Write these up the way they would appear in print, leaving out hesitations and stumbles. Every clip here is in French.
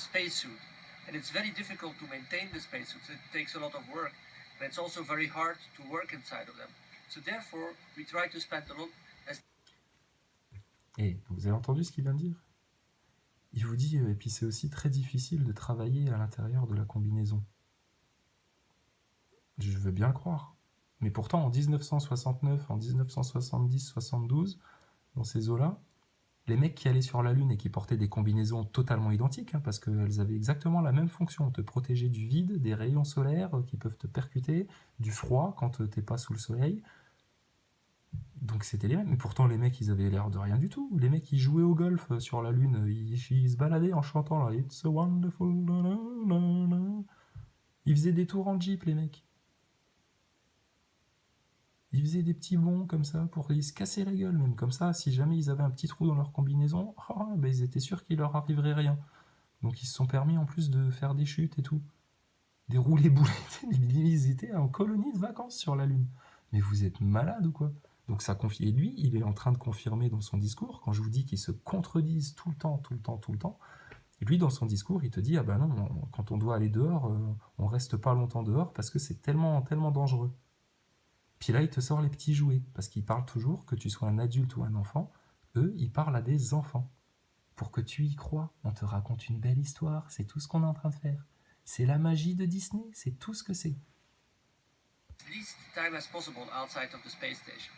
spacesuit. And it's very difficult to maintain the spacesuits. It takes a lot of work, and it's also very hard to work inside of them. So therefore, we try to spend a lot. Et vous avez entendu ce qu'il vient de dire? Il vous dit, et puis c'est aussi très difficile de travailler à l'intérieur de la combinaison. Je veux bien le croire. Mais pourtant, en 1969, en 1970, 72, dans ces eaux-là, les mecs qui allaient sur la Lune et qui portaient des combinaisons totalement identiques, parce qu'elles avaient exactement la même fonction, te protéger du vide, des rayons solaires qui peuvent te percuter, du froid quand t'es pas sous le soleil. Donc c'était les mêmes. Mais pourtant, les mecs, ils avaient l'air de rien du tout. Les mecs, ils jouaient au golf sur la Lune. Ils se baladaient en chantant là. It's a wonderful... Ils faisaient des tours en Jeep, les mecs. Ils faisaient des petits bonds comme ça pour ils se casser la gueule, même comme ça. Si jamais ils avaient un petit trou dans leur combinaison, ben ils étaient sûrs qu'il leur arriverait rien. Donc ils se sont permis en plus de faire des chutes et tout. Des roulés-boulettes. Ils étaient en colonie de vacances sur la Lune. Mais vous êtes malade ou quoi? Donc ça confie. Et lui, il est en train de confirmer dans son discours, quand je vous dis qu'ils se contredisent tout le temps, et lui, dans son discours, il te dit, ah ben non, quand on doit aller dehors, on reste pas longtemps dehors parce que c'est tellement, tellement dangereux. Puis là, il te sort les petits jouets, parce qu'il parle toujours, que tu sois un adulte ou un enfant, eux, ils parlent à des enfants. Pour que tu y crois, on te raconte une belle histoire, c'est tout ce qu'on est en train de faire. C'est la magie de Disney, c'est tout ce que c'est. Least time as possible outside of the space station.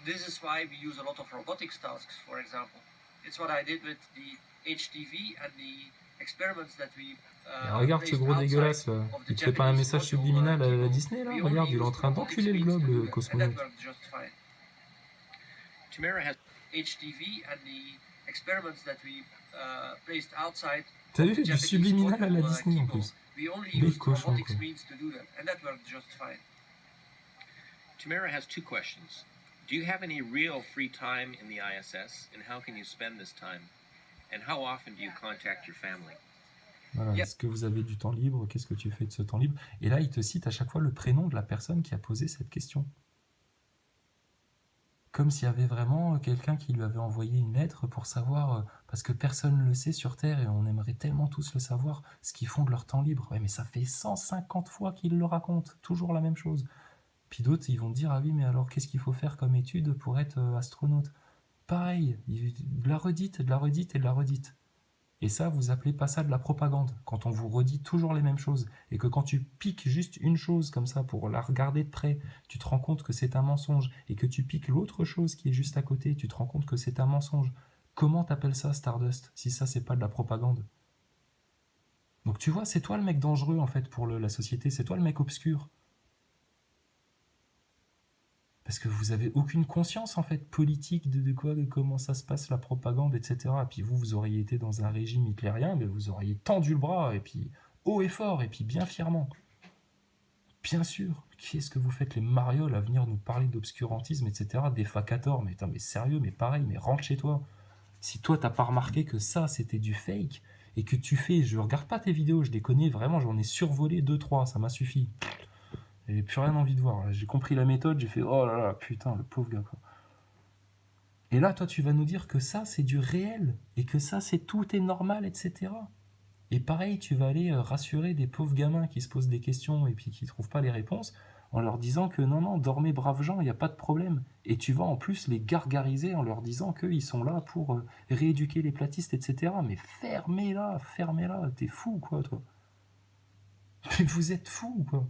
This is why we use a lot of robotics tasks, for example. It's what I did with the HTV and the experiments that we regarde ce gros dégueulasse là. Il te fait pas un message subliminal à la Disney là? Regarde, il est en train d'enculer le globe, le cosmonaute. Chimera has HTV and the experiments that we placed outside. T'as vu du subliminal à la Disney en plus? Les cochons quoi. Chimera has two questions. Do you have any real free time in the ISS, and how can you spend this time? And how often do you contact your family? Voilà, est-ce que vous avez du temps libre? Qu'est-ce que tu fais de ce temps libre? Et là, il te cite à chaque fois le prénom de la personne qui a posé cette question. Comme s'il y avait vraiment quelqu'un qui lui avait envoyé une lettre pour savoir, parce que personne ne le sait sur Terre et on aimerait tellement tous le savoir, ce qu'ils font de leur temps libre. Ouais, mais ça fait 150 fois qu'ils le racontent, toujours la même chose. Puis d'autres, ils vont te dire, ah oui, mais alors qu'est-ce qu'il faut faire comme étude pour être astronaute? Pareil, de la redite, de la redite et de la redite. Et ça, vous appelez pas ça de la propagande, quand on vous redit toujours les mêmes choses, et que quand tu piques juste une chose comme ça pour la regarder de près, tu te rends compte que c'est un mensonge, et que tu piques l'autre chose qui est juste à côté, tu te rends compte que c'est un mensonge. Comment t'appelles ça, Stardust, si ça, c'est pas de la propagande? Donc tu vois, c'est toi le mec dangereux, en fait, pour la société, c'est toi le mec obscur. Parce que vous avez aucune conscience en fait politique de quoi, de comment ça se passe la propagande, etc. Et puis vous auriez été dans un régime hitlérien, mais vous auriez tendu le bras et puis haut et fort et puis bien fièrement. Bien sûr. Qui est-ce que vous faites les marioles à venir nous parler d'obscurantisme, etc. Des facators, mais sérieux, mais pareil, mais rentre chez toi. Si toi t'as pas remarqué que ça c'était du fake et que tu fais, je regarde pas tes vidéos, je les connais vraiment, j'en ai survolé 2-3, ça m'a suffi. J'avais plus rien envie de voir. J'ai compris la méthode, j'ai fait oh là là, putain, le pauvre gars quoi. Et là, toi, tu vas nous dire que ça, c'est du réel, et que ça, c'est tout est normal, etc. Et pareil, tu vas aller rassurer des pauvres gamins qui se posent des questions et puis qui trouvent pas les réponses, en leur disant que non, non, dormez braves gens, il n'y a pas de problème. Et tu vas en plus les gargariser en leur disant qu'ils sont là pour rééduquer les platistes, etc. Mais fermez-la, t'es fou quoi, toi. Mais vous êtes fou quoi.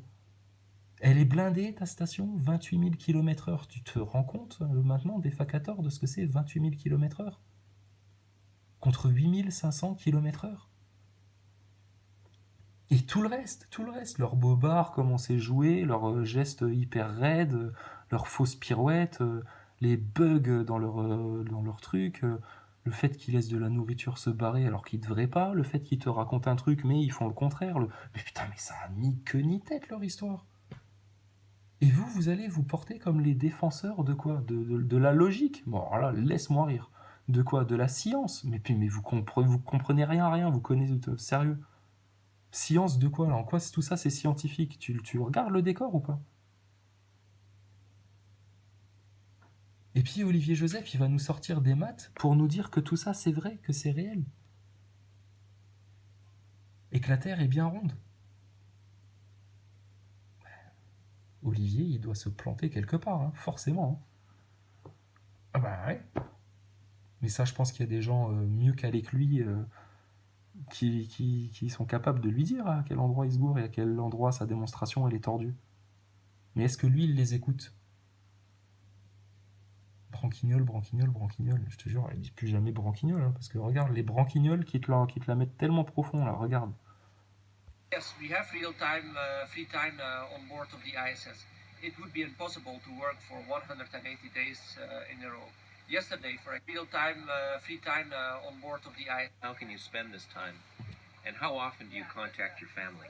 Elle est blindée, ta station, 28 000 km/h. Tu te rends compte maintenant des facators de ce que c'est 28 000 km/h contre 8 500 km/h. Et tout le reste, leurs bobards, comment c'est joué, leurs gestes hyper raides, leurs fausses pirouettes, les bugs dans leur truc, le fait qu'ils laissent de la nourriture se barrer alors qu'ils ne devraient pas, le fait qu'ils te racontent un truc mais ils font le contraire. Mais putain, mais ça a ni queue ni tête leur histoire. Et vous allez vous porter comme les défenseur de quoi? De la logique? Bon, alors là, laisse-moi rire. De quoi? De la science? Mais vous comprenez rien à rien, vous connaissez... Sérieux? Science de quoi? Là, en quoi tout ça c'est scientifique? Tu regardes le décor ou pas? Et puis Olivier Joseph, il va nous sortir des maths pour nous dire que tout ça c'est vrai, que c'est réel. et que la Terre est bien ronde. Olivier, il doit se planter quelque part, hein, forcément. Hein. Ah bah ouais. Mais ça, je pense qu'il y a des gens mieux calés que lui qui sont capables de lui dire à quel endroit il se gourre et à quel endroit sa démonstration elle est tordue. Mais est-ce que lui, il les écoute? Branquignol, branquignol, branquignol. Je te jure, il dit plus jamais branquignol, hein, parce que regarde, les branquignols qui te la mettent tellement profond, là, regarde. Yes, we have real-time free time on board of the ISS. It would be impossible to work for 180 days in a row. Yesterday, for a real-time free time on board of the ISS. How can you spend this time? And how often do you contact your family?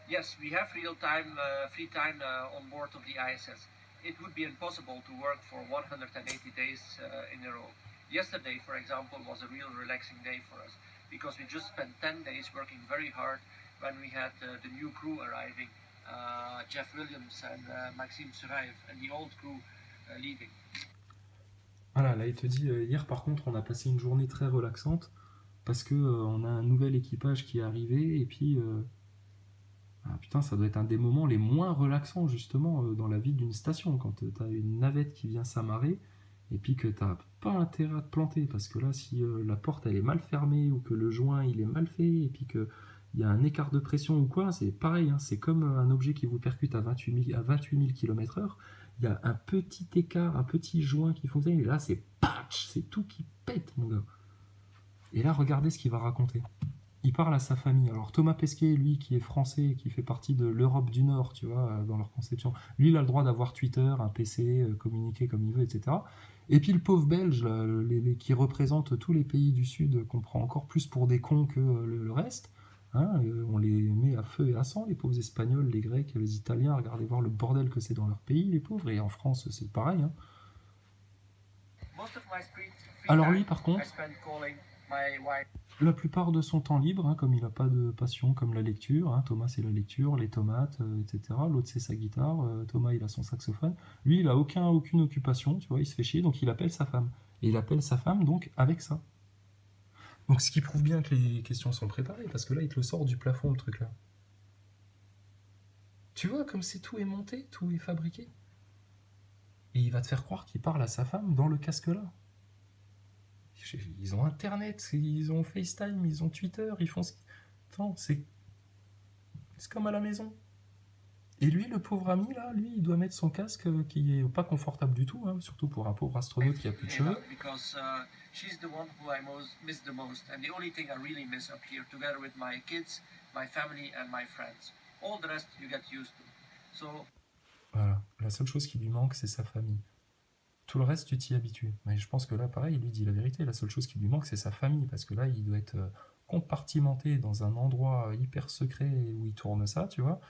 Yes, we have real-time free time on board of the ISS. It would be impossible to work for 180 days in a row. Yesterday, for example, was a real relaxing day for us because we just spent 10 days working very hard when we had the new crew arriving, Jeff Williams and Maxime Suraev, and the old crew leaving. Voilà, là il te dit, hier par contre on a passé une journée très relaxante parce que on a un nouvel équipage qui est arrivé et puis ah, putain, ça doit être un des moments les moins relaxants justement dans la vie d'une station quand t'as une navette qui vient s'amarrer et puis que t'as pas intérêt à te planter parce que là si la porte elle est mal fermée ou que le joint il est mal fait et puis que il y a un écart de pression ou quoi, c'est pareil, hein, c'est comme un objet qui vous percute à 28 000 km/h, il y a un petit écart, un petit joint qui fonctionne et là c'est patch, c'est tout qui pète mon gars. Et là regardez ce qu'il va raconter. Il parle à sa famille. Alors Thomas Pesquet, lui, qui est français, qui fait partie de l'Europe du Nord, tu vois, dans leur conception, lui, il a le droit d'avoir Twitter, un PC, communiquer comme il veut, etc. Et puis le pauvre Belge, là, qui représente tous les pays du Sud, qu'on prend encore plus pour des cons que le reste, hein, on les met à feu et à sang, les pauvres Espagnols, les Grecs, les Italiens, regardez voir le bordel que c'est dans leur pays, les pauvres, et en France, c'est pareil. Hein. Alors lui, par contre, la plupart de son temps libre, hein, comme il n'a pas de passion comme la lecture, hein, Thomas c'est la lecture, les tomates, etc. L'autre c'est sa guitare, Thomas il a son saxophone. Lui il a aucune occupation, tu vois, il se fait chier, donc il appelle sa femme. Et il appelle sa femme donc avec ça. Donc ce qui prouve bien que les questions sont préparées, parce que là il te le sort du plafond le truc là. Tu vois comme c'est tout est monté, tout est fabriqué. Et il va te faire croire qu'il parle à sa femme dans le casque là. Ils ont Internet, ils ont FaceTime, ils ont Twitter, ils font... Attends, c'est comme à la maison. Et lui, le pauvre ami, là, lui, il doit mettre son casque qui est pas confortable du tout, hein, surtout pour un pauvre astronaute qui a plus de cheveux. Because she's the one who I miss the most, and the only thing I really miss up here, together with my kids, my family and my friends. All the rest you get used to. So... Voilà, la seule chose qui lui manque, c'est sa famille. Tout le reste, tu t'y habitues. Mais je pense que là, pareil, il lui dit la vérité. La seule chose qui lui manque, c'est sa famille. Parce que là, il doit être compartimenté dans un endroit hyper secret où il tourne ça, tu vois.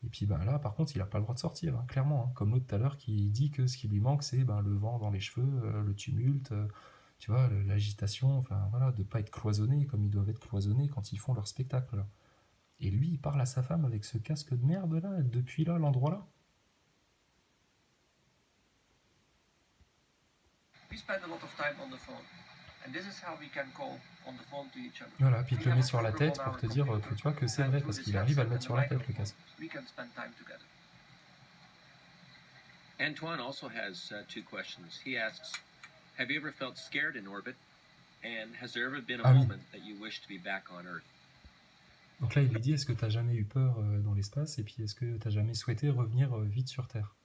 Et puis bah, là, par contre, il n'a pas le droit de sortir, hein, clairement. Hein. Comme l'autre tout à l'heure qui dit que ce qui lui manque, c'est le vent dans les cheveux, le tumulte, tu vois, l'agitation, enfin voilà, de ne pas être cloisonné comme ils doivent être cloisonnés quand ils font leur spectacle. Là. Et lui, il parle à sa femme avec ce casque de merde là, depuis là, l'endroit là. We spend a lot of time on the phone, and this is how we can call on the phone to each other. Voilà, puis il te le met sur la tête pour te dire que tu vois que c'est vrai, parce qu'il arrive à le mettre sur la tête, le casque. We can spend time together. Antoine also has two questions. He asks, have you ever felt scared in orbit? And has there ever been a moment that you wish to be back on Earth? Donc là, il lui dit, est-ce que tu as jamais eu peur dans l'espace? Et puis, est-ce que tu as jamais souhaité revenir vite sur Terre?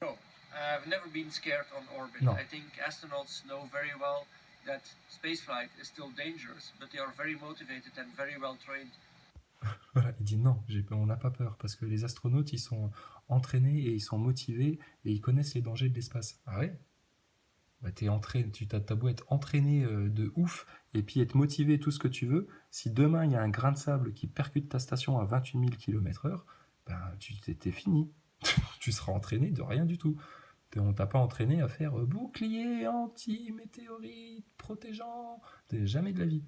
No. I've never been scared on orbit. No. I think astronauts know very well that spaceflight is still dangerous, but they are very motivated and very well trained. Voilà, il dit non, on n'a pas peur, parce que les astronautes, ils sont entraînés et ils sont motivés et ils connaissent les dangers de l'espace. Ah ouais? Bah t'as beau être entraîné de ouf et puis être motivé tout ce que tu veux, si demain il y a un grain de sable qui percute ta station à 28 000 km/h, ben t'es fini. Tu seras entraîné de rien du tout. On t'a pas entraîné à faire bouclier anti-météorite protégeant. Jamais de la vie.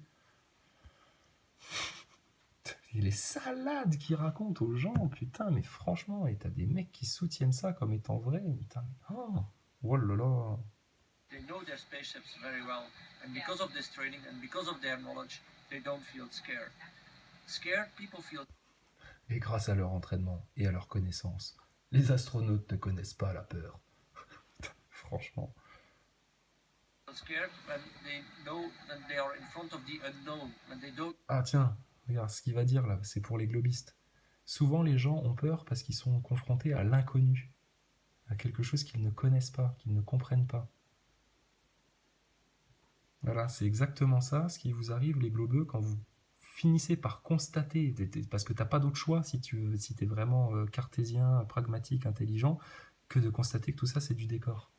Et les salades qu'ils racontent aux gens, putain, mais franchement, et t'as des mecs qui soutiennent ça comme étant vrai, putain, oh là là. They know their spaceships very well, and because of this training and because of their knowledge, they don't feel scared. Scared people feel Et grâce à leur entraînement et à leur connaissance, les astronautes ne connaissent pas la peur. Franchement. scared when they know that they are in front of the unknown, when they don't. Ah tiens, regarde, ce qu'il va dire là, c'est pour les globistes. Souvent les gens ont peur parce qu'ils sont confrontés à l'inconnu, à quelque chose qu'ils ne connaissent pas, qu'ils ne comprennent pas. Voilà, c'est exactement ça, ce qui vous arrive les globeux quand vous finissez par constater, parce que t'as pas d'autre choix si t'es vraiment cartésien, pragmatique, intelligent, que de constater que tout ça c'est du décor.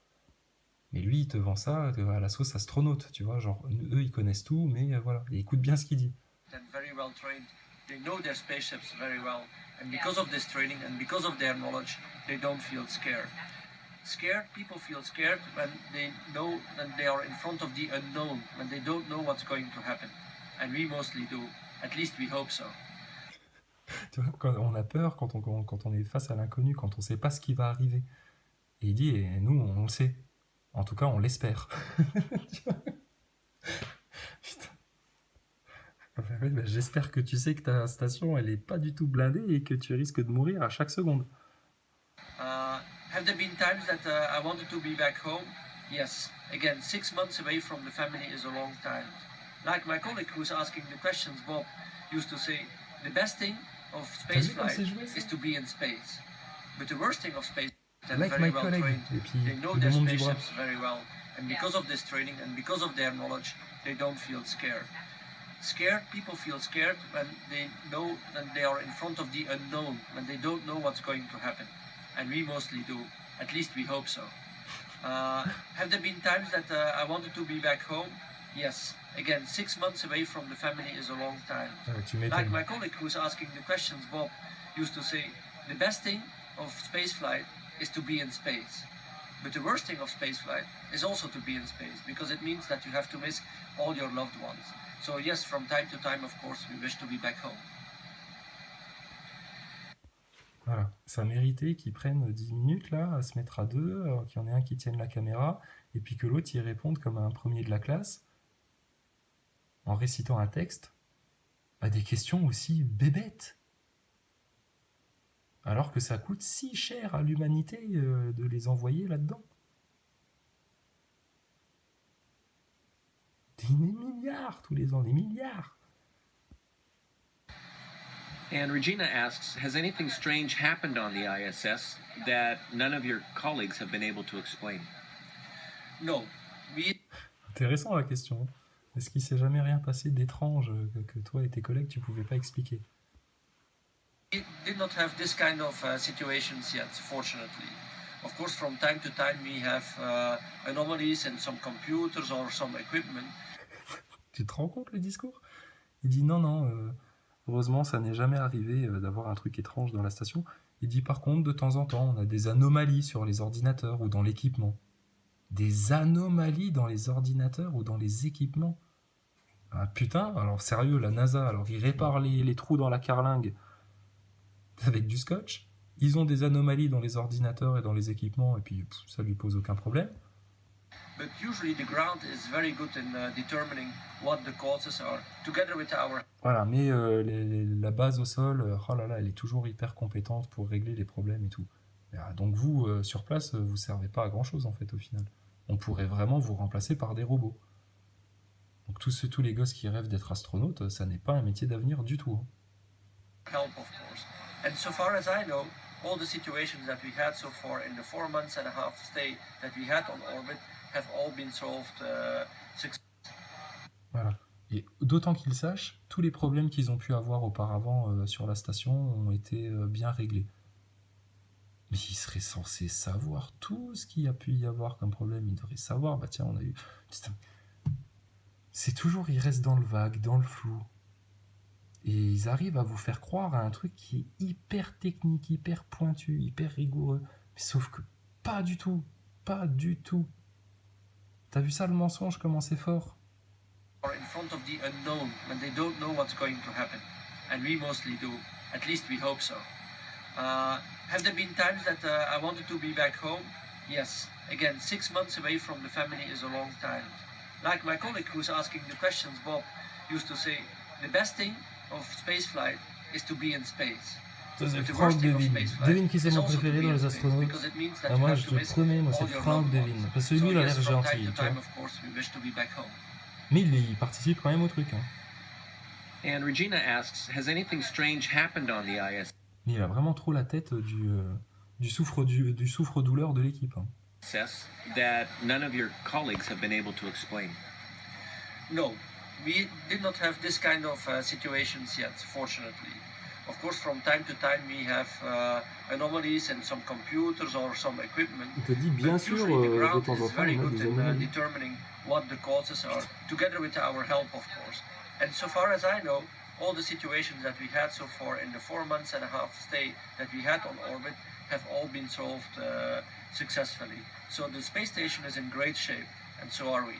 Mais lui il te vend ça à la sauce astronaute, tu vois, genre eux ils connaissent tout, mais voilà, et écoute bien ce qu'il dit. And very well trained. They know their spaceships very well, and because of this training and because of their knowledge, they don't feel scared. Scared people feel scared when they know that they are in front of the unknown, when they don't know what's going to happen. And we mostly do. At least we hope so. Tu vois, quand on a peur, quand on est face à l'inconnu, quand on sait pas ce qui va arriver. Et il dit, et nous on le sait. En tout cas on l'espère. Putain. Ouais, bah, j'espère que tu sais que ta station elle est pas du tout blindée et que tu risques de mourir à chaque seconde. Have there been times that I wanted to be back home? Yes. Again, 6 months away from the family is a long time. Like my colleague who's asking the questions, Bob, used to say, the best thing of spaceflight is to be in space. But the worst thing of space is that Like very my well colleague. trained. Et puis, They know le their monde du bras. spaceships very well. And because of this training and because of their knowledge, they don't feel scared. Scared people feel scared when they know that they are in front of the unknown, when they don't know what's going to happen. And we mostly do. At least we hope so. Have there been times that I wanted to be back home? Yes. Again, 6 months away from the family is a long time. Tu Like m'étonnes. my colleague who's asking the questions, Bob, used to say, the best thing of spaceflight is to be in space. But the worst thing of spaceflight is also to be in space, because it means that you have to miss all your loved ones. So yes, from time to time, of course, we wish to be back home. Voilà, ça méritait qu'ils prennent 10 minutes là, à se mettre à deux, qu'il y en ait un qui tienne la caméra, et puis que l'autre y réponde comme un premier de la classe, en récitant un texte, à des questions aussi bébêtes. Alors que ça coûte si cher à l'humanité de les envoyer là-dedans. Des milliards tous les ans, des milliards. And Regina asks, has anything strange happened on the ISS that none of your colleagues have been able to explain? No, we Intéressant la question. Est-ce qu'il s'est jamais rien passé d'étrange que toi et tes collègues tu pouvais pas expliquer? did not have this kind of situations yet, fortunately. Of course, from time to time we have anomalies in some computers or some equipment. Tu te rends compte le discours? Il dit non, heureusement ça n'est jamais arrivé d'avoir un truc étrange dans la station. Il dit par contre de temps en temps on a des anomalies sur les ordinateurs ou dans l'équipement. Des anomalies dans les ordinateurs ou dans les équipements. Ah putain, alors sérieux, la NASA, alors ils réparent les trous dans la carlingue avec du scotch. Ils ont des anomalies dans les ordinateurs et dans les équipements et puis ça lui pose aucun problème. But usually the ground is very good in determining what the causes are, together with our. Voilà, mais la base au sol, oh là là, elle est toujours hyper compétente pour régler les problèmes et tout. Donc vous, sur place, vous servez pas à grand chose en fait au final. On pourrait vraiment vous remplacer par des robots. Donc tous les gosses qui rêvent d'être astronautes, ça n'est pas un métier d'avenir du tout. Help, of course. And so far as I know, all the situations that we had so far in the 4 months and a half stay that we had on orbit have all been solved successfully. Voilà. Et d'autant qu'ils sachent, tous les problèmes qu'ils ont pu avoir auparavant sur la station ont été bien réglés. Mais ils seraient censés savoir tout ce qu'il y a pu y avoir comme problème. Ils devraient savoir, bah tiens, on a eu... Putain. C'est toujours, ils restent dans le vague, dans le flou. Et ils arrivent à vous faire croire à un truc qui est hyper technique, hyper pointu, hyper rigoureux. Mais sauf que pas du tout. Pas du tout. T'as vu ça le mensonge, comment c'est fort? Or in front of the unknown, when they don't know what's going to happen. And we mostly do. At least we hope so. Have there been times that I wanted to be back home? Yes. Again, 6 months away from the family is a long time. Like my colleague who's asking the questions, Bob, used to say, the best thing of spaceflight is to be in space. Ça, c'est But the Franck worst thing of Devine. spaceflight Devine qui c'est is mon also to préféré be dans in les space, astronautes. because it means that Ah, you moi, have je to te miss promets, moi, all c'est your Franck loved Devine. ones. Parce que So lui, il a yes, l'air from time gentil, to tu vois. time, of course, we wish to be back home. Mais il participe quand même au truc. Hein. And Regina asks, has anything strange happened on the ISS Mais il a vraiment trop la tête du souffre-douleur de l'équipe. Hein. that none of your colleagues have been able to explain? No, we did not have this kind of situations yet, fortunately. Of course, from time to time we have anomalies in some computers or some equipment. Il te dit bien But sûr, usually the de ground temps en is temps, very on a good des in anomalies. determining what the causes are, together with our help, of course. And so far as I know, all the situations that we had so far in the 4 months and a half stay that we had on orbit have all been solved successfully. So the space station is in great shape, and so are we.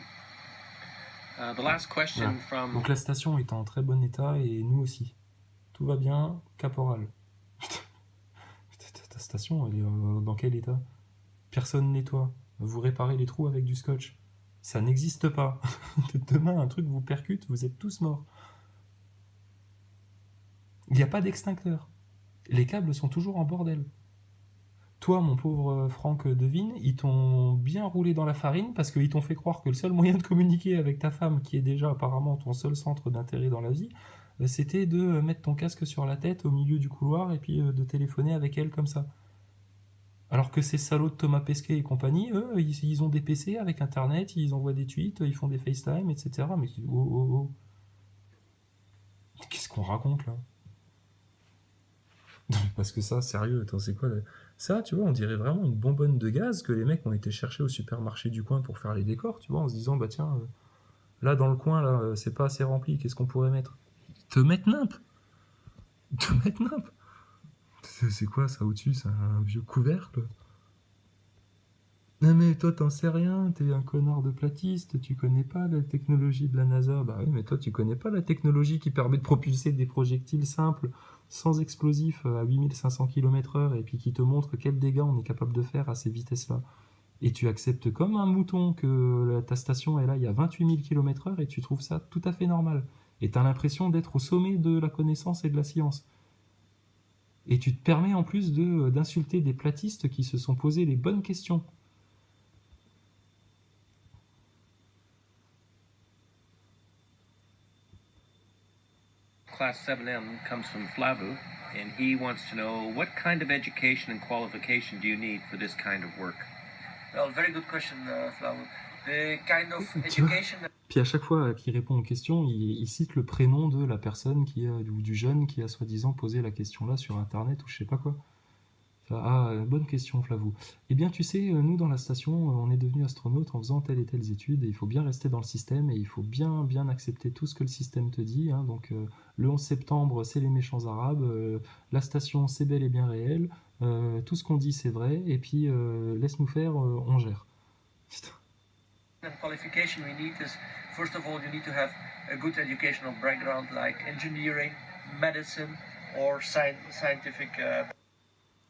The last question Ouais. from Donc la station est en très bon état et nous aussi. Tout va bien, caporal. Ta station, elle est dans quel état? Personne nettoie. Vous réparez les trous avec du scotch. Ça n'existe pas. Demain, un truc vous percute, vous êtes tous morts. Il n'y a pas d'extincteur. Les câbles sont toujours en bordel. Toi, mon pauvre Franck Devine, ils t'ont bien roulé dans la farine parce qu'ils t'ont fait croire que le seul moyen de communiquer avec ta femme, qui est déjà apparemment ton seul centre d'intérêt dans la vie, c'était de mettre ton casque sur la tête au milieu du couloir et puis de téléphoner avec elle comme ça. Alors que ces salauds de Thomas Pesquet et compagnie, eux, ils ont des PC avec Internet, ils envoient des tweets, ils font des FaceTime, etc. Mais oh. Qu'est-ce qu'on raconte là? Parce que ça, sérieux, attends, c'est quoi ça, tu vois, on dirait vraiment une bonbonne de gaz que les mecs ont été chercher au supermarché du coin pour faire les décors, tu vois, en se disant, bah tiens, là dans le coin, là, c'est pas assez rempli, qu'est-ce qu'on pourrait mettre? Te mettre nimp. C'est quoi ça au-dessus? C'est un vieux couvercle? Non mais toi t'en sais rien, t'es un connard de platiste, tu connais pas la technologie de la NASA. Bah oui, mais toi tu connais pas la technologie qui permet de propulser des projectiles simples, sans explosifs, à 8500 km/h, et puis qui te montre quels dégâts on est capable de faire à ces vitesses-là. Et tu acceptes comme un mouton que ta station est là il y a 28 000 km/h, et tu trouves ça tout à fait normal. Et t'as l'impression d'être au sommet de la connaissance et de la science. Et tu te permets en plus d'insulter des platistes qui se sont posés les bonnes questions. Class 7M comes from Flavu, and he wants to know what kind of education and qualification do you need for this kind of work? Well, very good question, Flavu. The kind of Tu vois. education that Puis à chaque fois qu'il répond aux questions, il cite le prénom de la personne ou du jeune qui a soi-disant posé la question là sur Internet ou je sais pas quoi. Ah, bonne question, Flavou. Eh bien, tu sais, nous, dans la station, on est devenus astronautes en faisant telle et telle étude, et il faut bien rester dans le système, et il faut bien accepter tout ce que le système te dit. Hein. Donc, le 11 septembre, c'est les méchants arabes, la station, c'est bel et bien réel, tout ce qu'on dit, c'est vrai, et puis, laisse-nous faire, on gère. Putain. and qualification we need is, first of all, you need to have a good educational background like engineering, medicine, or scientific.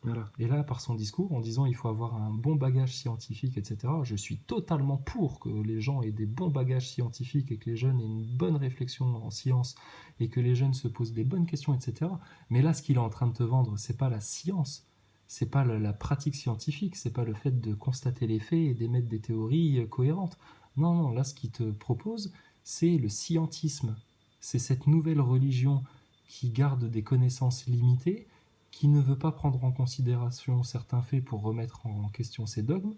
Voilà. Et là, par son discours, en disant il faut avoir un bon bagage scientifique, etc., je suis totalement pour que les gens aient des bons bagages scientifiques et que les jeunes aient une bonne réflexion en science et que les jeunes se posent des bonnes questions, etc. Mais là, ce qu'il est en train de te vendre, c'est pas la science, c'est pas la pratique scientifique, c'est pas le fait de constater les faits et d'émettre des théories cohérentes. Non, là, ce qu'il te propose, c'est le scientisme. C'est cette nouvelle religion qui garde des connaissances limitées, qui ne veut pas prendre en considération certains faits pour remettre en question ses dogmes,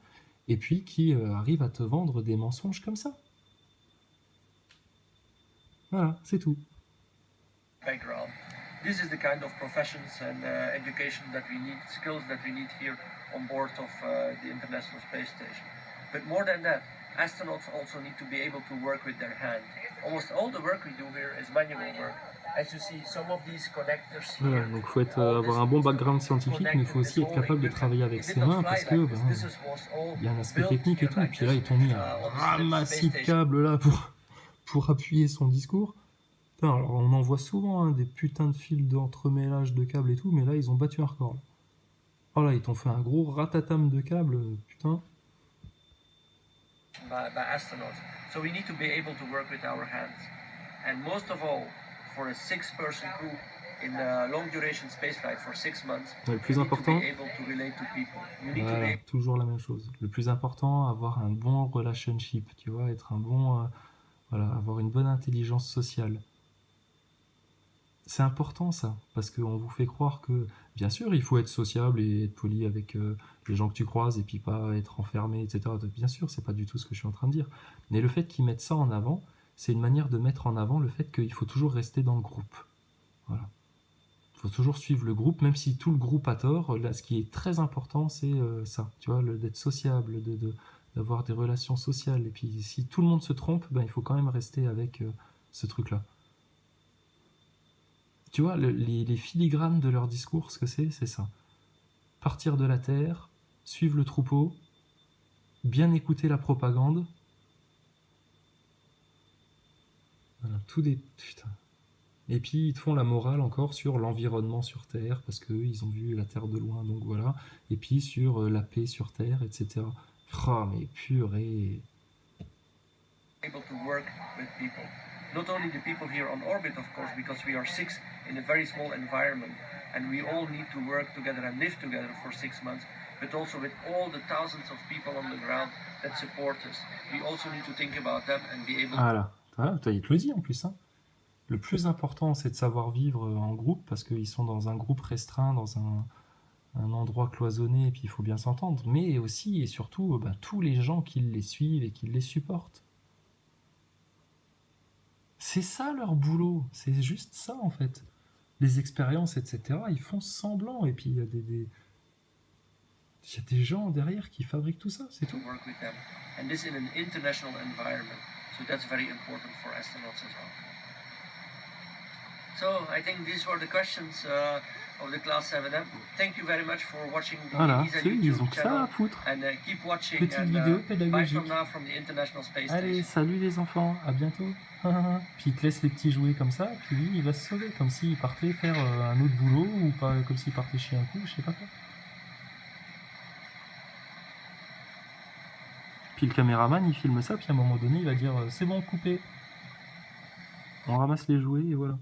et puis qui arrive à te vendre des mensonges comme ça. Voilà, c'est tout. Background. This is the kind of professions and education that we need, skills that we need here on board of the International Space Station. But more than that, astronauts also need to be able to work with their hand. Almost all the work we do here is manual work. As you see, some of these connectors here, Voilà, donc il faut avoir un bon background scientifique, mais il faut aussi être capable de travailler avec ses mains, parce que il y a un aspect technique et tout. Et puis là, ils t'ont mis un ramassis de câbles là pour appuyer son discours. Putain, alors on en voit souvent des putains de fils d'entremêlage de câbles et tout, mais là, ils ont battu un record. Là. Oh là, ils t'ont fait un gros ratatam de câbles, putain. By astronauts. So we need to be able to work with our hands. And most of all, for a 6-person crew in a long duration space flight for 6 months, Le plus you need to important, be able to relate to people. You need to voilà, be toujours la même chose. Le plus important, avoir un bon relationship, tu vois, être un bon, voilà, avoir une bonne intelligence sociale. C'est important ça, parce qu'on vous fait croire que, bien sûr, il faut être sociable et être poli avec les gens que tu croises et puis pas être enfermé, etc. Bien sûr, c'est pas du tout ce que je suis en train de dire. Mais le fait qu'ils mettent ça en avant, c'est une manière de mettre en avant le fait qu'il faut toujours rester dans le groupe. Voilà. Il faut toujours suivre le groupe, même si tout le groupe a tort. Là, ce qui est très important, c'est ça, tu vois, d'être sociable, d'avoir des relations sociales. Et puis, si tout le monde se trompe, ben, il faut quand même rester avec ce truc-là. Tu vois, les filigranes de leur discours, ce que c'est ça. Partir de la terre, suivre le troupeau, bien écouter la propagande. Voilà, tout des... Putain. Et puis ils te font la morale encore sur l'environnement sur Terre, parce qu'eux, ils ont vu la Terre de loin, donc voilà. Et puis sur la paix sur Terre, etc. Oh, mais purée. able to work with people. Not only the people here on orbit, of course, because we are 6 in a very small environment, and we all need to work together and live together for 6 months, but also with all the thousands of people on the ground that support us. We also need to think about them and be able Voilà, voilà, il te le dit en plus, hein. Le plus important, c'est de savoir vivre en groupe, parce qu'ils sont dans un groupe restreint, dans un endroit cloisonné, et puis il faut bien s'entendre. Mais aussi et surtout, bah, tous les gens qui les suivent et qui les supportent. C'est ça leur boulot, c'est juste ça en fait. Les expériences, etc., ils font semblant, et puis il y a il y a des gens derrière qui fabriquent tout ça, c'est to tout. work with them. And this in an international environment. So that's very important for astronauts as well. So I think these were the questions of the Class 7M. Thank you very much for watching the Voilà, ESA tu sais, ils ont YouTube que ça channel. à foutre. And keep watching. Petite and, vidéo bye pédagogique. from now from the International Space Allez, Station. salut les enfants, à bientôt. Puis il te laisse les petits jouets comme ça, puis lui il va se sauver, comme s'il partait faire un autre boulot, ou pas, comme s'il partait chier un coup, je sais pas quoi. Puis le caméraman il filme ça, puis à un moment donné il va dire c'est bon, coupé. On ramasse les jouets et voilà.